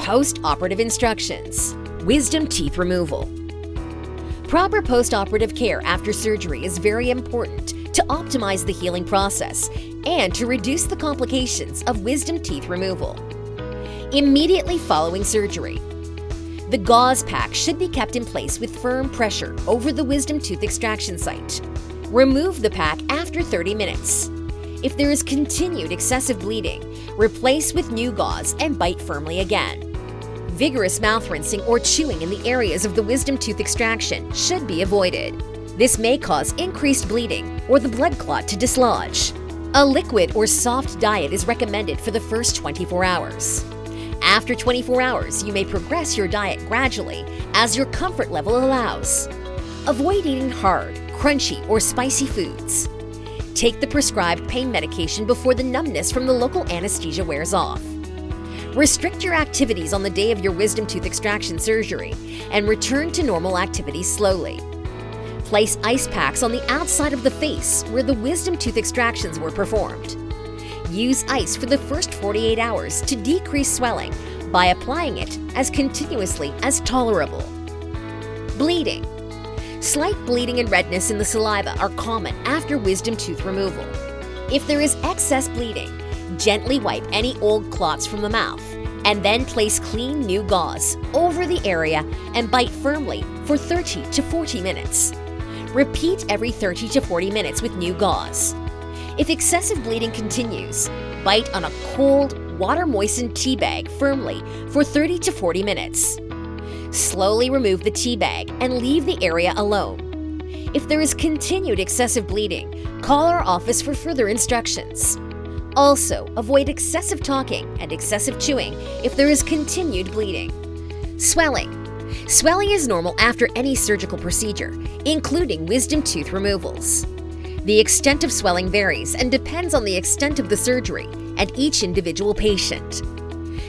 Post-operative instructions. Wisdom teeth removal. Proper post-operative care after surgery is very important to optimize the healing process and to reduce the complications of wisdom teeth removal. Immediately following surgery, the gauze pack should be kept in place with firm pressure over the wisdom tooth extraction site. Remove the pack after 30 minutes. If there is continued excessive bleeding, replace with new gauze and bite firmly again. Vigorous mouth rinsing or chewing in the areas of the wisdom tooth extraction should be avoided. This may cause increased bleeding or the blood clot to dislodge. A liquid or soft diet is recommended for the first 24 hours. After 24 hours, you may progress your diet gradually as your comfort level allows. Avoid eating hard, crunchy, or spicy foods. Take the prescribed pain medication before the numbness from the local anesthesia wears off. Restrict your activities on the day of your wisdom tooth extraction surgery and return to normal activities slowly. Place ice packs on the outside of the face where the wisdom tooth extractions were performed. Use ice for the first 48 hours to decrease swelling by applying it as continuously as tolerable. Bleeding. Slight bleeding and redness in the saliva are common after wisdom tooth removal. If there is excess bleeding, gently wipe any old clots from the mouth and then place clean new gauze over the area and bite firmly for 30 to 40 minutes. Repeat every 30 to 40 minutes with new gauze. If excessive bleeding continues, bite on a cold, water-moistened tea bag firmly for 30 to 40 minutes. Slowly remove the tea bag and leave the area alone. If there is continued excessive bleeding, call our office for further instructions. Also, avoid excessive talking and excessive chewing if there is continued bleeding. Swelling. Swelling is normal after any surgical procedure, including wisdom tooth removals. The extent of swelling varies and depends on the extent of the surgery and each individual patient.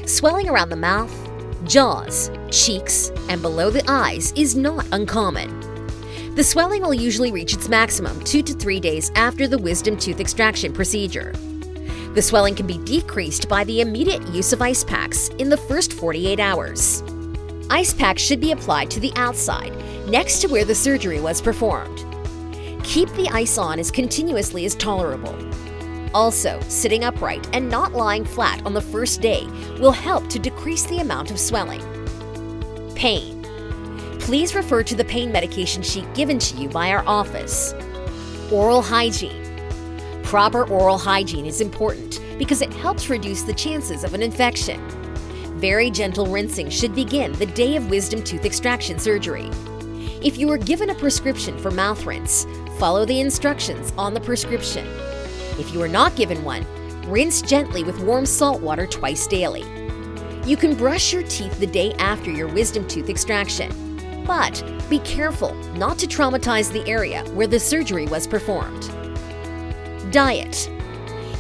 Swelling around the mouth, jaws, cheeks, and below the eyes is not uncommon. The swelling will usually reach its maximum 2 to 3 days after the wisdom tooth extraction procedure. The swelling can be decreased by the immediate use of ice packs in the first 48 hours. Ice packs should be applied to the outside, next to where the surgery was performed. Keep the ice on as continuously as tolerable. Also, sitting upright and not lying flat on the first day will help to decrease the amount of swelling. Pain. Please refer to the pain medication sheet given to you by our office. Oral hygiene. Proper oral hygiene is important because it helps reduce the chances of an infection. Very gentle rinsing should begin the day of wisdom tooth extraction surgery. If you are given a prescription for mouth rinse, follow the instructions on the prescription. If you are not given one, rinse gently with warm salt water twice daily. You can brush your teeth the day after your wisdom tooth extraction, but be careful not to traumatize the area where the surgery was performed. Diet.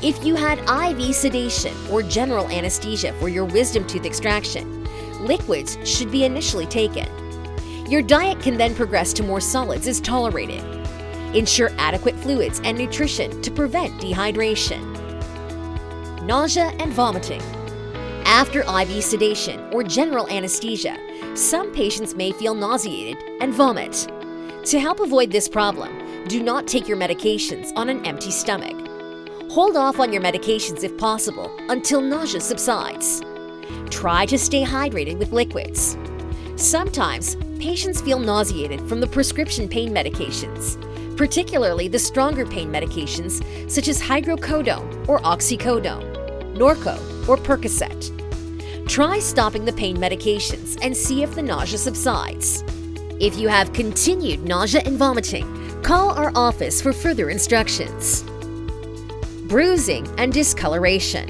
If you had IV sedation or general anesthesia for your wisdom tooth extraction, liquids should be initially taken. Your diet can then progress to more solids as tolerated. Ensure adequate fluids and nutrition to prevent dehydration. Nausea and vomiting. After IV sedation or general anesthesia, some patients may feel nauseated and vomit. To help avoid this problem, do not take your medications on an empty stomach. Hold off on your medications if possible until nausea subsides. Try to stay hydrated with liquids. Sometimes, patients feel nauseated from the prescription pain medications, particularly the stronger pain medications such as hydrocodone or oxycodone, Norco, or Percocet. Try stopping the pain medications and see if the nausea subsides. If you have continued nausea and vomiting, call our office for further instructions. Bruising and discoloration.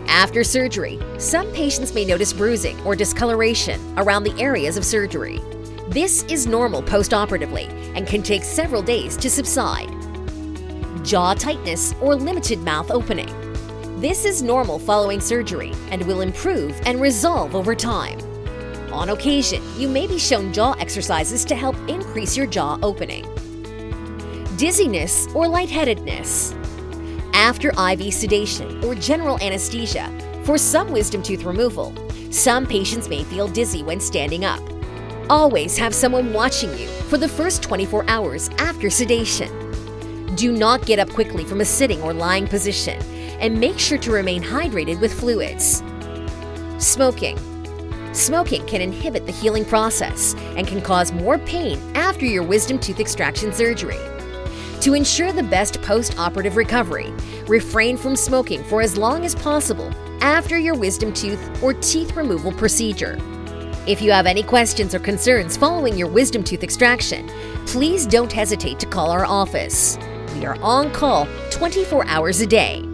After surgery, some patients may notice bruising or discoloration around the areas of surgery. This is normal post-operatively and can take several days to subside. Jaw tightness or limited mouth opening. This is normal following surgery and will improve and resolve over time. On occasion, you may be shown jaw exercises to help increase your jaw opening. Dizziness or lightheadedness. After IV sedation or general anesthesia, for some wisdom tooth removal, Some patients may feel dizzy when standing up. Always have someone watching you for the first 24 hours after sedation. Do not get up quickly from a sitting or lying position, and make sure to remain hydrated with fluids. Smoking. Smoking can inhibit the healing process and can cause more pain after your wisdom tooth extraction surgery. To ensure the best post-operative recovery, refrain from smoking for as long as possible after your wisdom tooth or teeth removal procedure. If you have any questions or concerns following your wisdom tooth extraction, please don't hesitate to call our office. We are on call 24 hours a day.